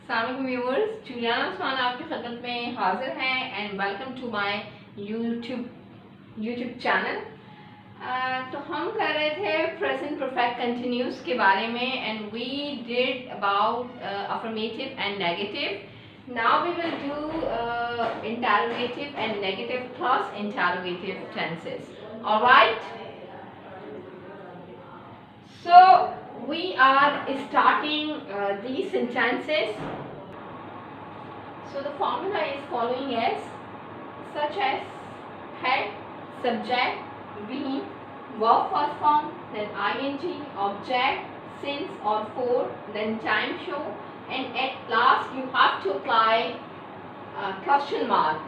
अस्सलाम viewers, Juliana Usman आपकी खिदमत में हाजिर हैं and welcome to my YouTube channel. तो हम कर रहे थे प्रेजेंट परफेक्ट कंटिन्यूस के बारे में and we did about affirmative and negative. Now we will do interrogative and negative plus interrogative tenses. Alright, so we are starting these sentences. So the formula is following as such as head, subject, being, verb first form, then ing, object, since or for, then time show, and at last you have to apply question mark.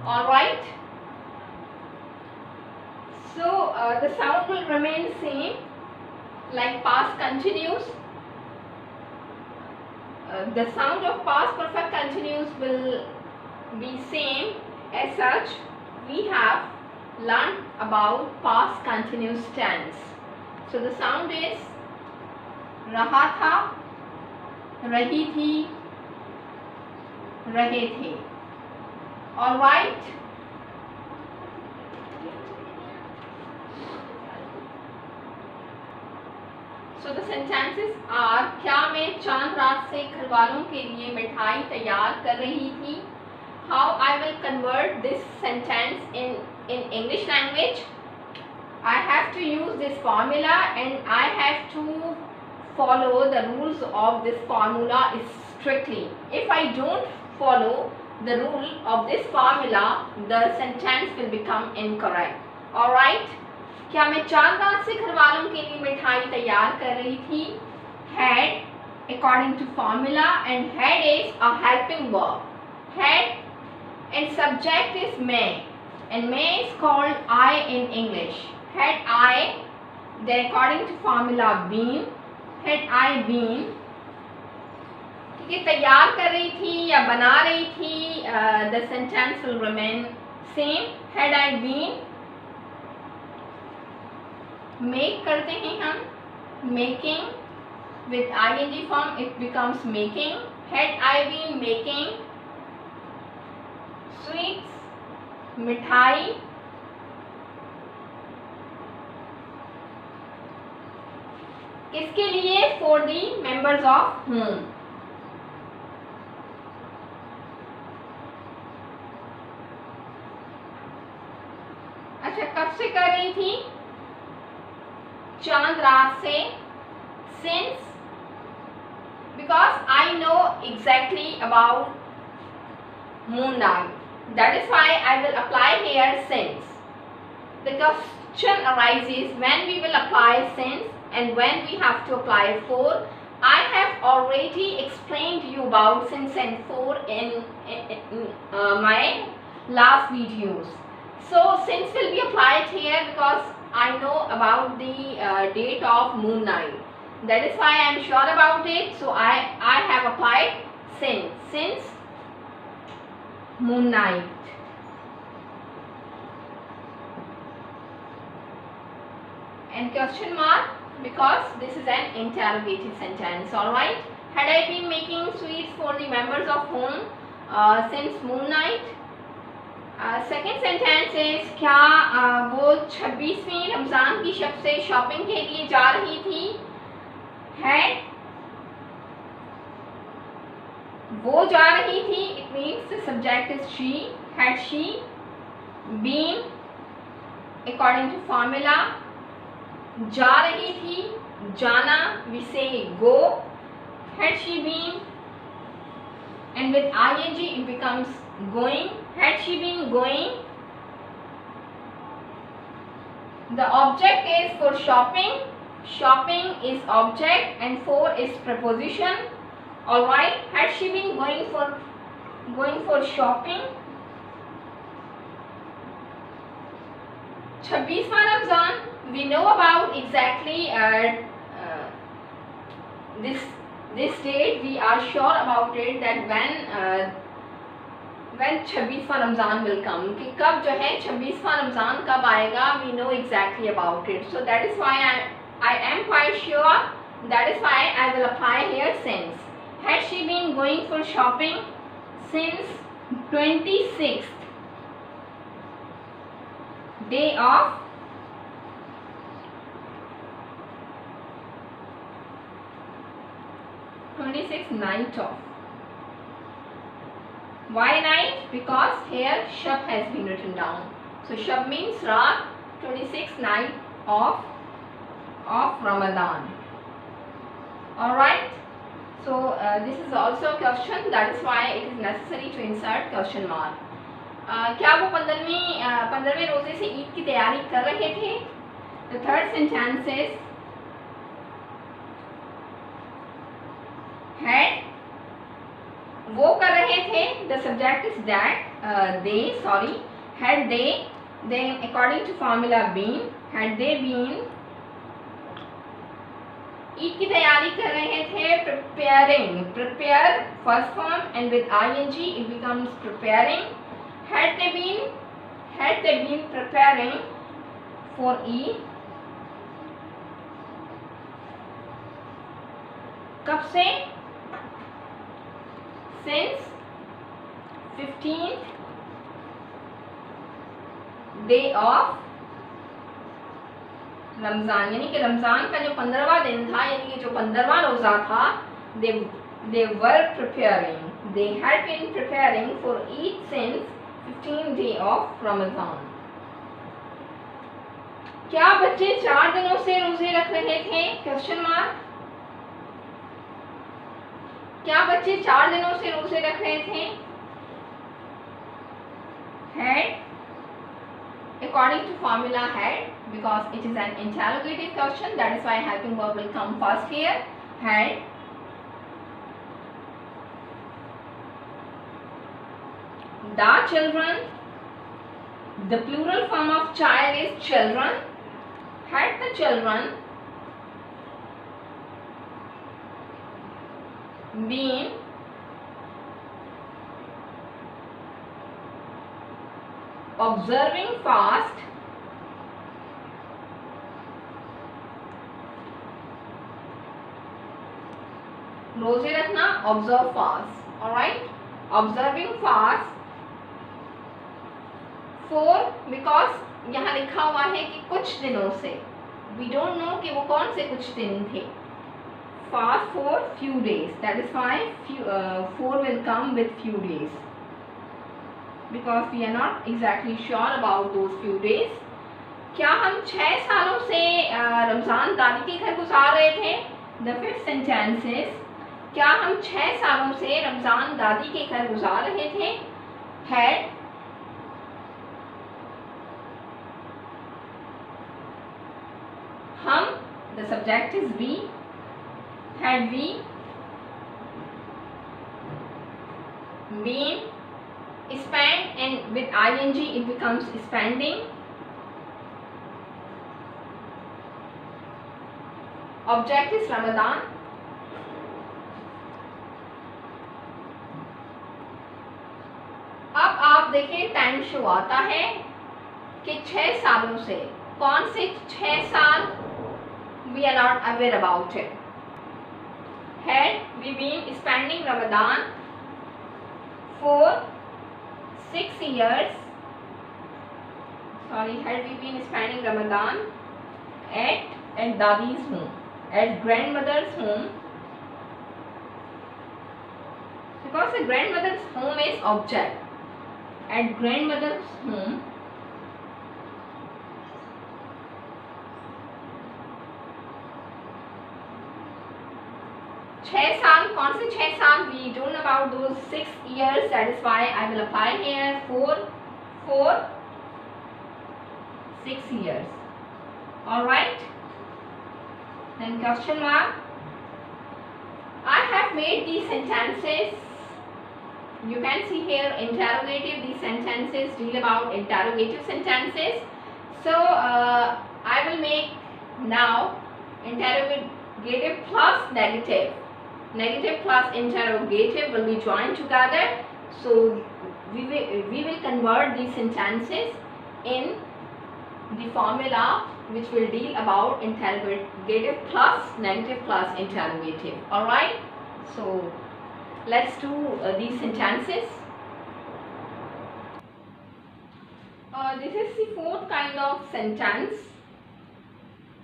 All right. So the sound will remain same like past continuous. The sound of past perfect continuous will be same. As such, we have learned about past continuous tense. So the sound is रहा था, रही थी, रहे थे. All right. So the sentences are क्या मैं चांद रात से घर वालों के लिए मिठाई तैयार कर रही थी. How I will convert this sentence in English language. I have to use this formula and I have to follow the rules of this formula strictly. If I don't follow the rule of this formula, the sentence will become incorrect. All right. क्या मैं चांद रात से घर वालों के लिए मिठाई तैयार कर रही थी. Had according to formula and had is a helping verb. Had and subject is may and may is called I in English. Had I, then according to formula been, had I been, ठीक है, तैयार कर रही थी या बना रही थी, the sentence will remain same. Had I been, make करते हैं हम, making with ing form it becomes making. Had I been making sweets, मिठाई, किसके लिए? for the members of whom. अच्छा, कब से कर रही थी? चांद रात से. Since, because I know exactly about moon night, that is why I will apply here since. The question arises when we will apply since and when we have to apply for. I have already explained you about since and for in my last videos. So since will be applied here because I know about the date of moon night. That is why I am sure about it. So I have applied since moon night. And question mark because this is an interrogative sentence. All right. Had I been making sweets for the members of whom since moon night. Second sentence is क्या वो 26वीं रमज़ान की शब से shopping के लिए जा रही थी. Had, वो जा रही थी, it means the subject is she. Had she been according to formula, जा रही थी, जाना, we say go. Had she been and with ing it becomes going. Had she been going, the object is for shopping. Shopping is object and for is preposition. All right. Had she been going for shopping. 26वां Ramzan, we know about exactly this date. We are sure about it that when 26वां Ramzan will come, कि कब जो है 26वां रमज़ान कब आएगा, we know exactly about it. So that is why I am quite sure. That is why I will apply here since. Had she been going for shopping since 26th day of 26th night of. Why night? Because here Shab has been written down. So Shab means Raat, 26th night of Ramadan. Alright. So this is also a question, that is why it is necessary to insert question mark. क्या वो 15वें रोजे से ईद की तैयारी कर रहे थे? The third sentence is had, वो कर रहे थे, the subject is that, had they, then according to formula been, had they been, Eid की तैयारी कर रहे थे, preparing, prepare first form and with ing it becomes preparing. Had they been preparing for Eid, कब से? Since 15th day of Ramzan, यानी कि रमज़ान का जो 15वां दिन था, यानी कि जो 15वां रोज़ा था, they were preparing, they had been preparing for Eid since 15th day of Ramadan. क्या बच्चे 4 दिनों से रोजे रख रहे थे? Question mark. क्या बच्चे 4 दिनों से रोजे रख रहे थे? Had, according to formula had, because it is an interrogative question, that is why helping verb will come first here. Had the children, the plural form of child is children. Had the children been observing fast रोजे रखना, observe fast. Alright, observing fast for, because यहाँ लिखा हुआ है कि कुछ दिनों से, we don't know कि वो कौन से कुछ दिन थे. Fast for few days, that is why for will come with few days, because we are not exactly sure about those few days. क्या हम 6 सालों से रमज़ान दादी के घर गुजार रहे थे? The fifth sentence is, क्या हम 6 सालों से रमज़ान दादी के घर गुजार रहे थे? Had हम, the subject is we, had we been spent, and with ing it becomes spending. Object is Ramadan. अब आप देखिए टाइम शो आता है कि 6 सालों से, कौन से 6 साल? We are not aware about it. Had we been spending Ramadan for 6 years? Sorry, had we been spending Ramadan at Dadi's home, at grandmother's home? Because the grandmother's home is object. At grandmother's home, छह साल, कौन से 6 साल? We don't know about those 6 years, that is why I will apply here for 6 years. Alright, then question mark. I have made these sentences, you can see here interrogative, these sentences deal about interrogative sentences. So I will make now interrogative plus negative. Negative plus interrogative will be joined together. So we will convert these sentences in the formula which will deal about interrogative plus negative plus interrogative. Alright, so Let's do these sentences. This is the fourth kind of sentence,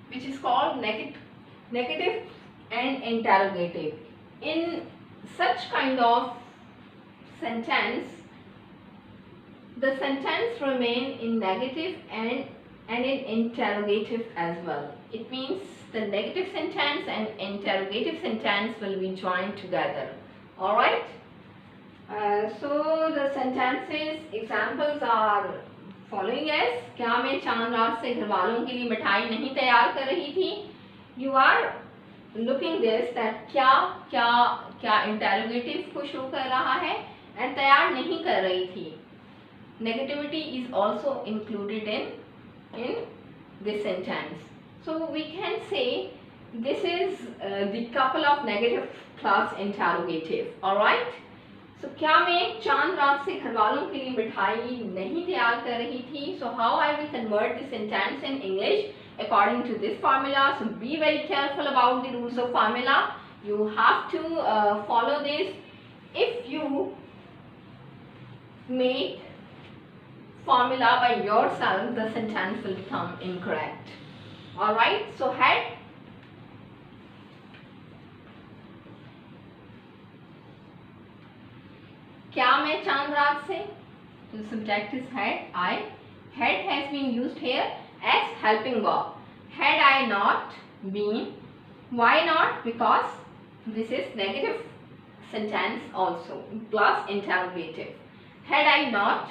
which is called negative and interrogative. In such kind of sentence, the sentence remain in negative and in interrogative as well. It means the negative sentence and interrogative sentence will be joined together. Alright? So the sentences examples are following as: क्या मैं चांद रात से घर वालों के लिए मिठाई नहीं तैयार कर रही थी? You are looking this that क्या interrogative को show कर रहा है and तैयार नहीं कर रही थी. Negativity is also included in this sentence. So we can say this is the couple of negative class interrogative. Alright? So क्या मैं चांद रात से घर वालों के लिए मिठाई नहीं तैयार कर रही थी? So how I will convert this sentence in English according to this formula. So be very careful about the rules of formula. You have to follow this. If you make formula by yourself, the sentence will become incorrect. Alright, so had. क्या मैं चांद रात से? The subject is had. I. Had has been used here as helping verb. Had I not been. Why not? Because this is negative sentence also plus interrogative. Had I not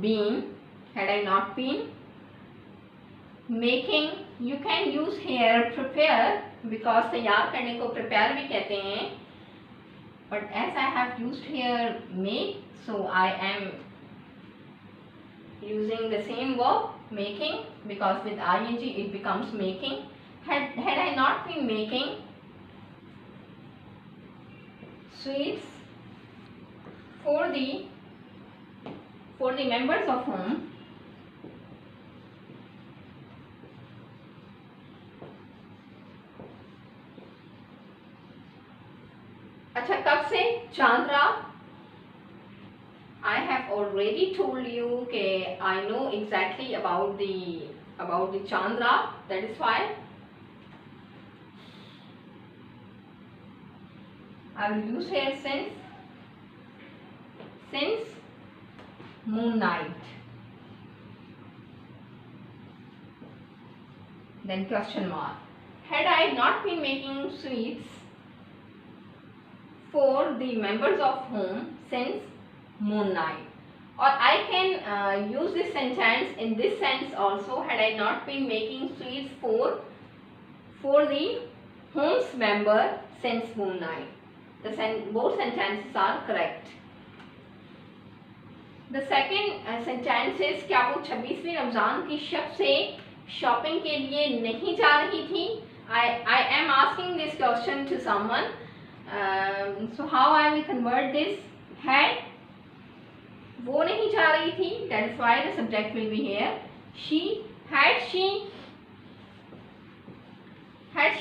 been making, you can use here prepare because तैयार करने को prepare भी कहते हैं, but as I have used here make, so I am using the same verb making because with ing it becomes making. Had I not been making sweets for the members of whom अच्छा कब से? चांद रात. I have already told you कि I know exactly about the चांद रात. That is why I will use here since moon night. Then question mark. Had I not been making sweets for the members of whom since moon night. Or I can use this sentence in this sense also. Had I not been making sweets for the whom's member since moon night. Both sentences are correct. The second sentence is क्या वो 26वीं रमज़ान की शब से shopping के लिए नहीं जा रही थी? I am asking this question to someone. So how I will convert this? Had वो नहीं जा रही थी, that is why the subject will be here. Had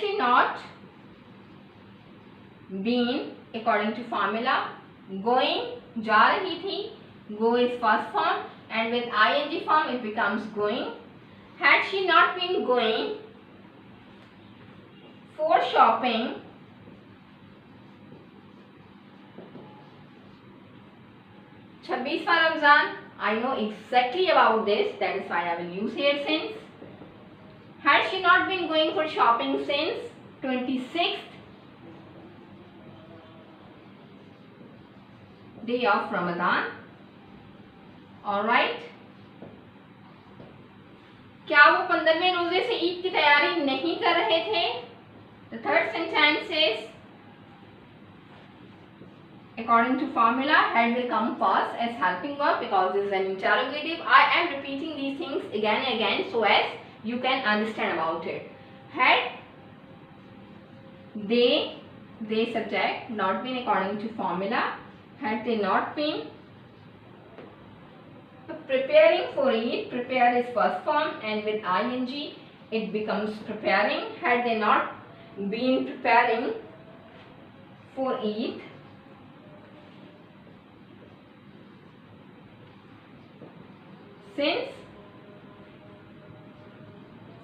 she not been according to formula going, जा रही थी, go is first form and with ing form it becomes going. Had she not been going for shopping छब्बीसवां Ramzan, I know exactly about this, that is why I will use here since. Had she not been going for shopping since 26th day of Ramadan? Alright. क्या वो 15वें रोजे से ईद की तैयारी नहीं कर रहे थे? The third sentence is according to formula, had will come first as helping verb because this is an interrogative. I am repeating these things again and again so as you can understand about it. Had they subject not been according to formula, had they not been preparing for it, prepare is first form and with ing it becomes preparing. Had they not been preparing for Eid. Since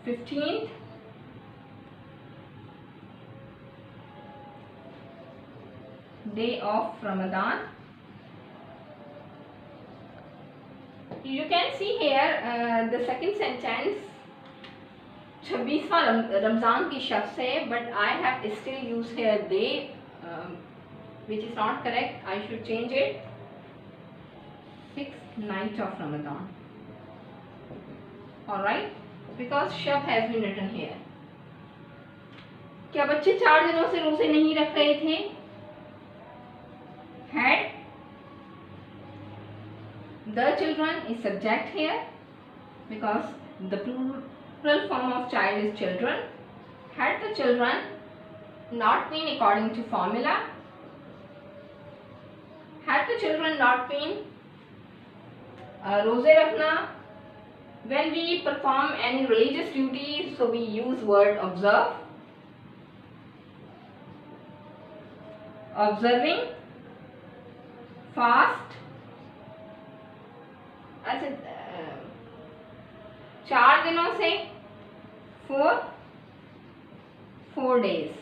15th day of Ramadan. You can see here the second sentence 26वां Ramzan की शब से, but I have still used here day, which is not correct. I should change it. 6th night of Ramadan. Alright, because shab has been written here. क्या बच्चे 4 दिनों से रोजे नहीं रख रहे थे? Had the children is subject here because the plural form of child is children. Had the children not been according to formula? Had the children not been रोजे रखना? When we perform any religious duty, so we use word observe. Observing, fast. अच्छा 4 दिनों से four days.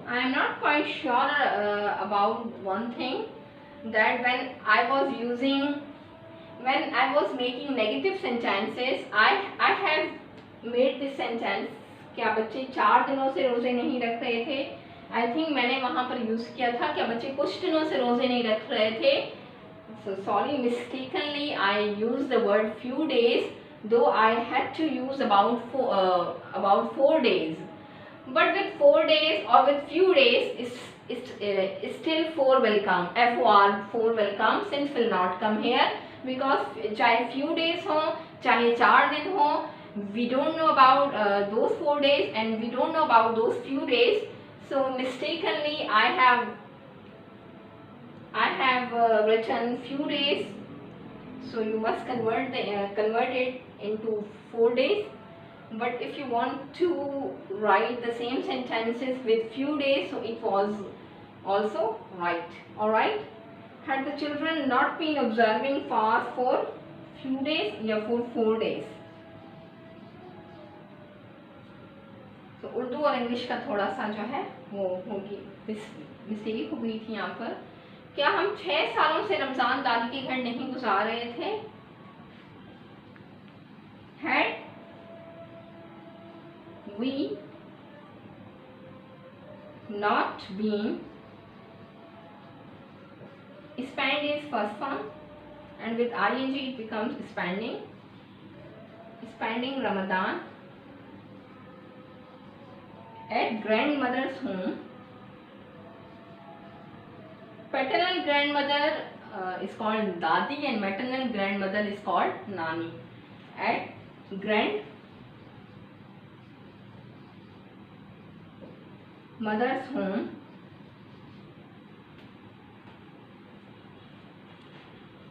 I am not quite sure about one thing, that when I was making negative sentences, I have made this sentence क्या बच्चे 4 दिनों से रोजे नहीं रख रहे थे. आई थिंक मैंने वहाँ पर यूज़ किया था क्या बच्चे कुछ दिनों से रोजे नहीं रख रहे थे. So sorry, mistakenly I used the word few days, though I had to use about 4 days. But with 4 days or with few days, is still 4 will come. FOR 4 will come. Since will not come here because चाहे few days हो चाहे 4 दिन हो, we don't know about those 4 days and we don't know about those few days. So mistakenly I have written few days. So you must convert it into 4 days. But if you want to write the same sentences with few days, so it was also right. Alright. Had the children not been observing fast for few days या for 4 days. तो उर्दू और English का थोड़ा सा जो है वो होगी मिस्टेक हो गई थी यहाँ पर. क्या हम 6 सालों से रमज़ान दादी के घर नहीं गुजार रहे थे? Had we not been, spend is first form and with ing it becomes spending Ramadan at grandmother's home. Paternal grandmother is called dadi and maternal grandmother is called nani. At grandmother's home.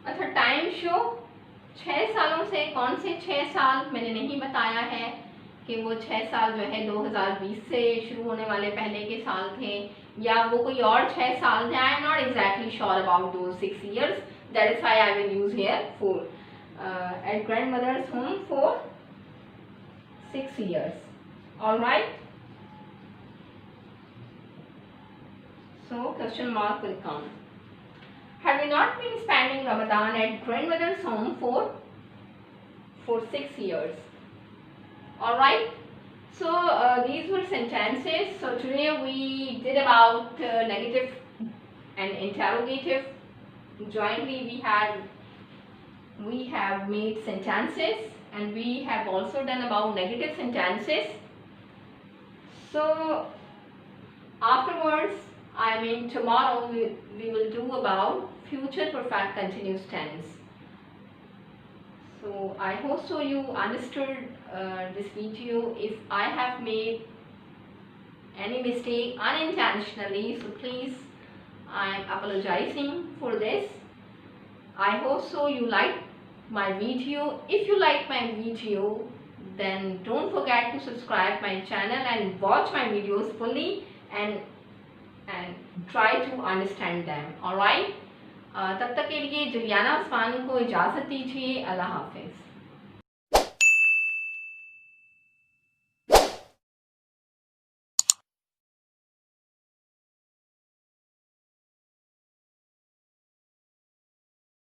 अच्छा time show 6 सालों से, कौन से 6 साल मैंने नहीं बताया है कि वो 6 साल जो है 2020 से शुरू होने वाले पहले के साल थे या वो कोई और 6 साल थे. I am not exactly sure about दो 6 years. That is why I will use here 4. At grandmother's home for 6 years. All right. So question mark will come. Had we not been spending Ramadan at grandmother's home for 6 years? All right. So these were sentences. So today we did about negative and interrogative. Jointly we have made sentences and we have also done about negative sentences. So afterwards, I mean tomorrow we will do about future perfect continuous tense. So I hope so you understood this video. If I have made any mistake unintentionally, so please, I am apologizing for this. I hope so you liked my video. If you like my video, then don't forget to subscribe my channel and watch my videos fully and try to understand them. All right. तब तक के लिए Juliana उस्मानी को इजाज़त दीजिए। अल्लाह हाफिज़।